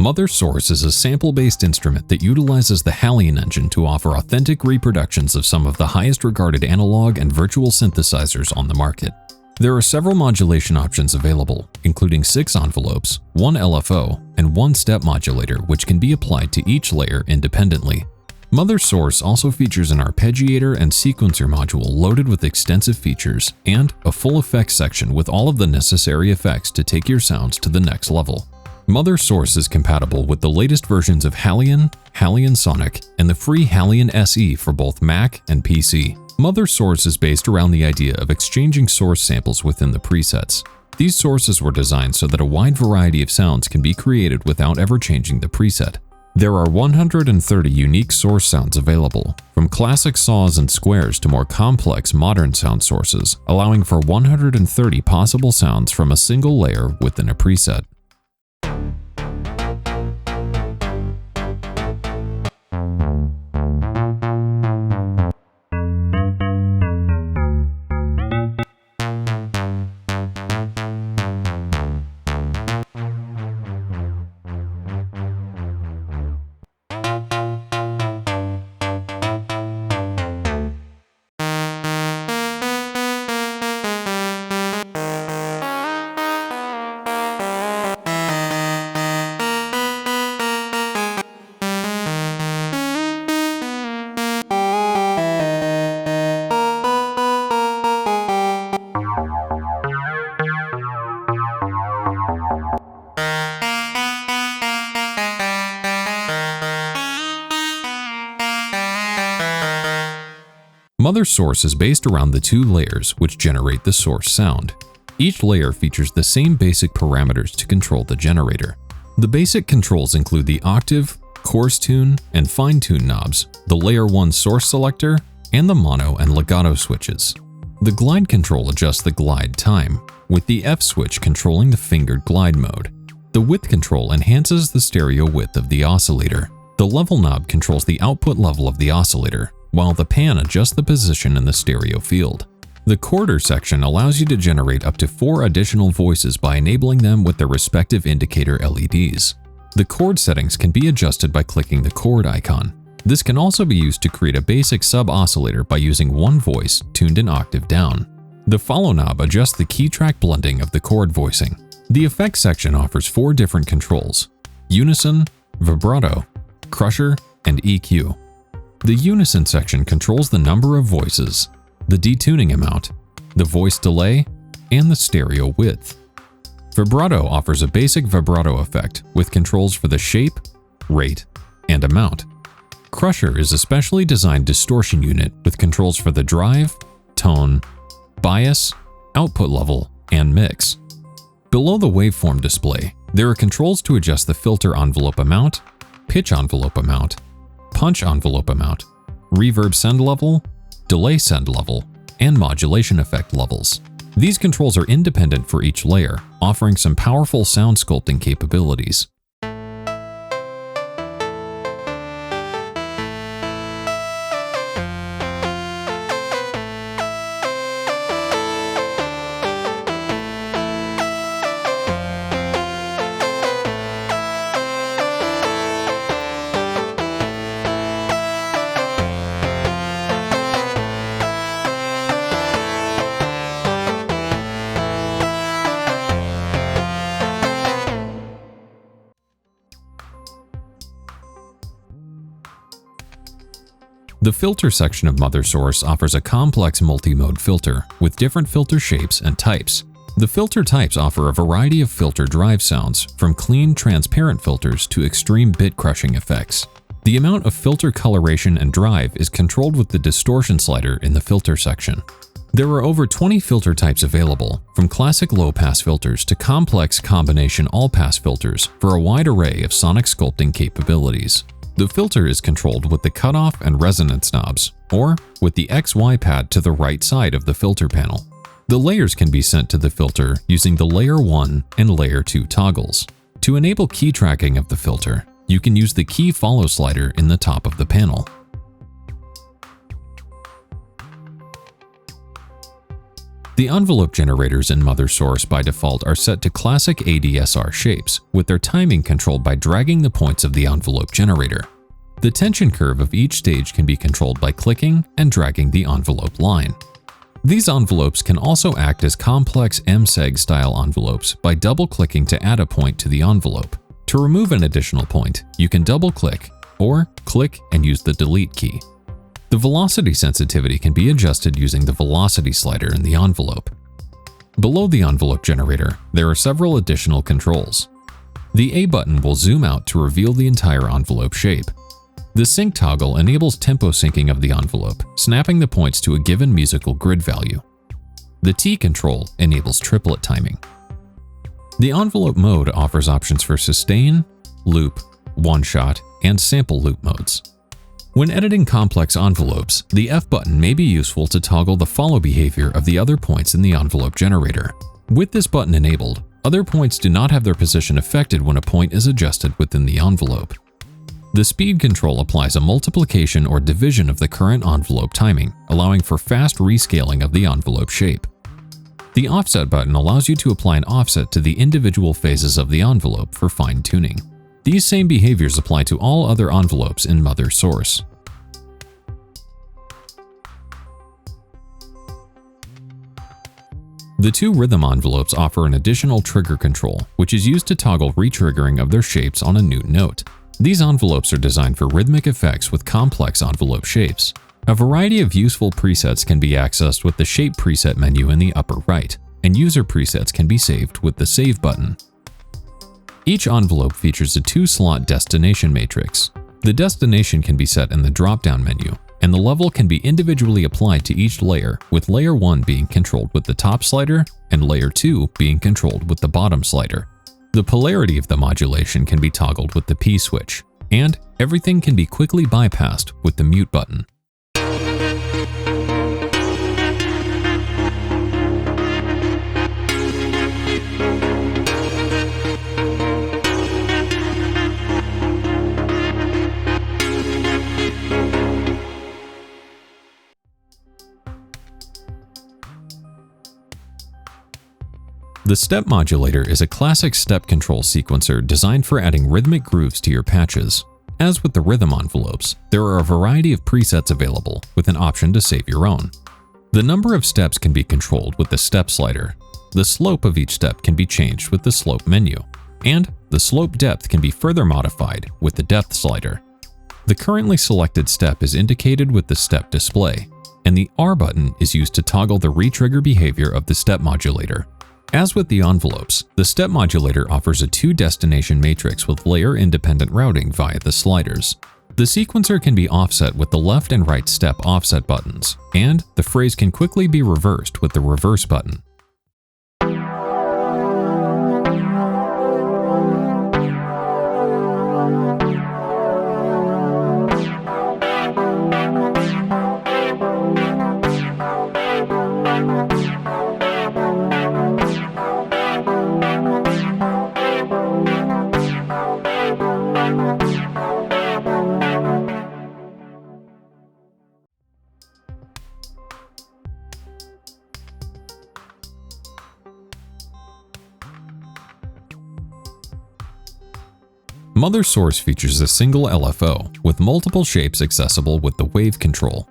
Mother Source is a sample-based instrument that utilizes the Halion engine to offer authentic reproductions of some of the highest regarded analog and virtual synthesizers on the market. There are several modulation options available, including 6 envelopes, 1 LFO, and 1 step modulator, which can be applied to each layer independently. Mother Source also features an arpeggiator and sequencer module loaded with extensive features and a full effects section with all of the necessary effects to take your sounds to the next level. Mother Source is compatible with the latest versions of Halion, Halion Sonic, and the free Halion SE for both Mac and PC. Mother Source is based around the idea of exchanging source samples within the presets. These sources were designed so that a wide variety of sounds can be created without ever changing the preset. There are 130 unique source sounds available, from classic saws and squares to more complex modern sound sources, allowing for 130 possible sounds from a single layer within a preset. Mother Source is based around the 2 layers which generate the source sound. Each layer features the same basic parameters to control the generator. The basic controls include the octave, coarse tune, and fine tune knobs, the layer 1 source selector, and the mono and legato switches. The glide control adjusts the glide time, with the F switch controlling the fingered glide mode. The width control enhances the stereo width of the oscillator. The level knob controls the output level of the oscillator, while the pan adjusts the position in the stereo field. The quarter section allows you to generate up to 4 additional voices by enabling them with their respective indicator LEDs. The chord settings can be adjusted by clicking the chord icon. This can also be used to create a basic sub-oscillator by using one voice tuned an octave down. The follow knob adjusts the key track blending of the chord voicing. The effects section offers 4 different controls: unison, vibrato, crusher, and EQ. The unison section controls the number of voices, the detuning amount, the voice delay, and the stereo width. Vibrato offers a basic vibrato effect with controls for the shape, rate, and amount. Crusher is a specially designed distortion unit with controls for the drive, tone, bias, output level, and mix. Below the waveform display, there are controls to adjust the filter envelope amount, pitch envelope amount, punch envelope amount, reverb send level, delay send level, and modulation effect levels. These controls are independent for each layer, offering some powerful sound sculpting capabilities. The filter section of Mother Source offers a complex multi-mode filter with different filter shapes and types. The filter types offer a variety of filter drive sounds, from clean, transparent filters to extreme bit-crushing effects. The amount of filter coloration and drive is controlled with the distortion slider in the filter section. There are over 20 filter types available, from classic low-pass filters to complex combination all-pass filters for a wide array of sonic sculpting capabilities. The filter is controlled with the cutoff and resonance knobs, or with the XY pad to the right side of the filter panel. The layers can be sent to the filter using the Layer 1 and Layer 2 toggles. To enable key tracking of the filter, you can use the key follow slider in the top of the panel. The envelope generators in Mother Source by default are set to classic ADSR shapes, with their timing controlled by dragging the points of the envelope generator. The tension curve of each stage can be controlled by clicking and dragging the envelope line. These envelopes can also act as complex MSEG style envelopes by double-clicking to add a point to the envelope. To remove an additional point, you can double-click or click and use the delete key. The velocity sensitivity can be adjusted using the velocity slider in the envelope. Below the envelope generator, there are several additional controls. The A button will zoom out to reveal the entire envelope shape. The sync toggle enables tempo syncing of the envelope, snapping the points to a given musical grid value. The T control enables triplet timing. The envelope mode offers options for sustain, loop, one-shot, and sample loop modes. When editing complex envelopes, the F button may be useful to toggle the follow behavior of the other points in the envelope generator. With this button enabled, other points do not have their position affected when a point is adjusted within the envelope. The speed control applies a multiplication or division of the current envelope timing, allowing for fast rescaling of the envelope shape. The offset button allows you to apply an offset to the individual phases of the envelope for fine-tuning. These same behaviors apply to all other envelopes in Mother Source. The two rhythm envelopes offer an additional trigger control, which is used to toggle retriggering of their shapes on a new note. These envelopes are designed for rhythmic effects with complex envelope shapes. A variety of useful presets can be accessed with the Shape preset menu in the upper right, and user presets can be saved with the Save button. Each envelope features a 2-slot destination matrix. The destination can be set in the drop-down menu, and the level can be individually applied to each layer, with Layer 1 being controlled with the top slider and Layer 2 being controlled with the bottom slider. The polarity of the modulation can be toggled with the P switch, and everything can be quickly bypassed with the mute button. The step modulator is a classic step control sequencer designed for adding rhythmic grooves to your patches. As with the rhythm envelopes, there are a variety of presets available, with an option to save your own. The number of steps can be controlled with the step slider. The slope of each step can be changed with the slope menu, and the slope depth can be further modified with the depth slider. The currently selected step is indicated with the step display, and the R button is used to toggle the retrigger behavior of the step modulator. As with the envelopes, the step modulator offers a 2-destination matrix with layer-independent routing via the sliders. The sequencer can be offset with the left and right step offset buttons, and the phrase can quickly be reversed with the reverse button. Mother Source features a single LFO with multiple shapes accessible with the wave control.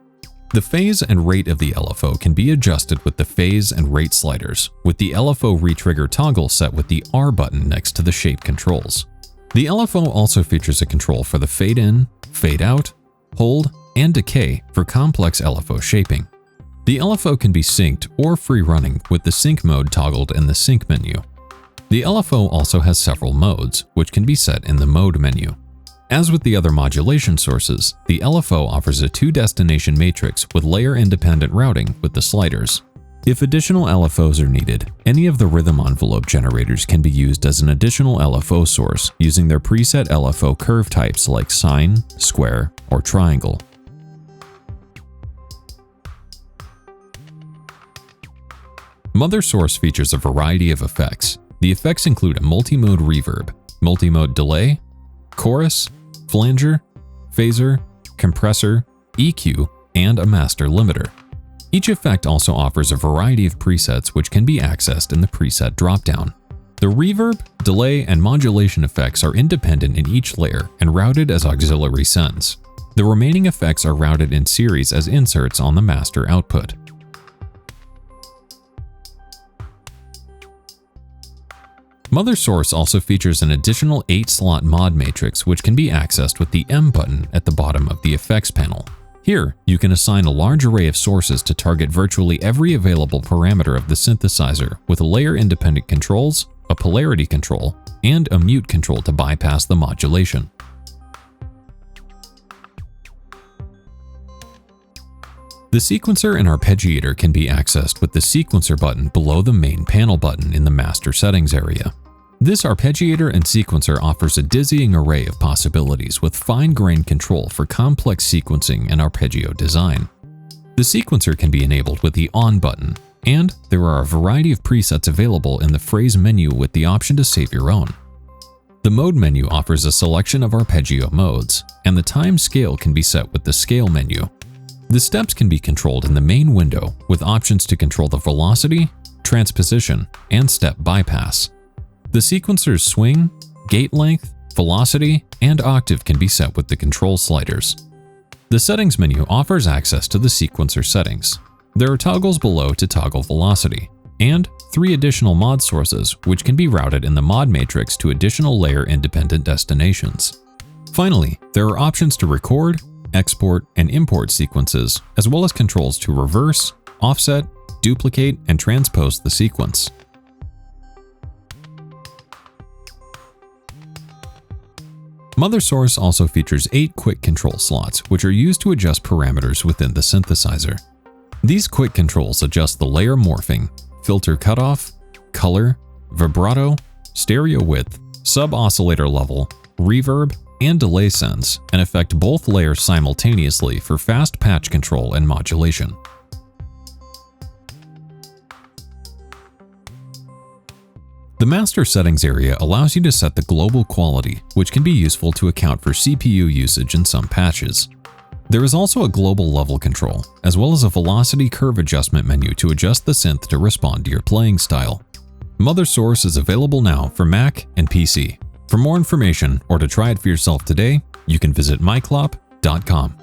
The phase and rate of the LFO can be adjusted with the phase and rate sliders, with the LFO retrigger toggle set with the R button next to the shape controls. The LFO also features a control for the fade in, fade out, hold, and decay for complex LFO shaping. The LFO can be synced or free running with the sync mode toggled in the sync menu. The LFO also has several modes, which can be set in the mode menu. As with the other modulation sources, the LFO offers a 2-destination matrix with layer-independent routing with the sliders. If additional LFOs are needed, any of the rhythm envelope generators can be used as an additional LFO source using their preset LFO curve types like sine, square, or triangle. Mother Source features a variety of effects. The effects include a multi-mode reverb, multi-mode delay, chorus, flanger, phaser, compressor, EQ, and a master limiter. Each effect also offers a variety of presets which can be accessed in the preset dropdown. The reverb, delay, and modulation effects are independent in each layer and routed as auxiliary sends. The remaining effects are routed in series as inserts on the master output. Mother Source also features an additional 8-slot mod matrix which can be accessed with the M button at the bottom of the effects panel. Here, you can assign a large array of sources to target virtually every available parameter of the synthesizer with layer-independent controls, a polarity control, and a mute control to bypass the modulation. The sequencer and arpeggiator can be accessed with the sequencer button below the main panel button in the master settings area. This arpeggiator and sequencer offers a dizzying array of possibilities with fine-grained control for complex sequencing and arpeggio design. The sequencer can be enabled with the On button, and there are a variety of presets available in the phrase menu with the option to save your own. The mode menu offers a selection of arpeggio modes, and the time scale can be set with the scale menu. The steps can be controlled in the main window with options to control the velocity, transposition, and step bypass. The sequencer's swing, gate length, velocity, and octave can be set with the control sliders. The settings menu offers access to the sequencer settings. There are toggles below to toggle velocity, and 3 additional mod sources which can be routed in the mod matrix to additional layer-independent destinations. Finally, there are options to record, export, and import sequences, as well as controls to reverse, offset, duplicate, and transpose the sequence. Mother Source also features 8 quick control slots, which are used to adjust parameters within the synthesizer. These quick controls adjust the layer morphing, filter cutoff, color, vibrato, stereo width, sub-oscillator level, reverb, and delay sends, and affect both layers simultaneously for fast patch control and modulation. The master settings area allows you to set the global quality, which can be useful to account for CPU usage in some patches. There is also a global level control, as well as a velocity curve adjustment menu to adjust the synth to respond to your playing style. Mother Source is available now for Mac and PC. For more information or to try it for yourself today, you can visit myclop.com.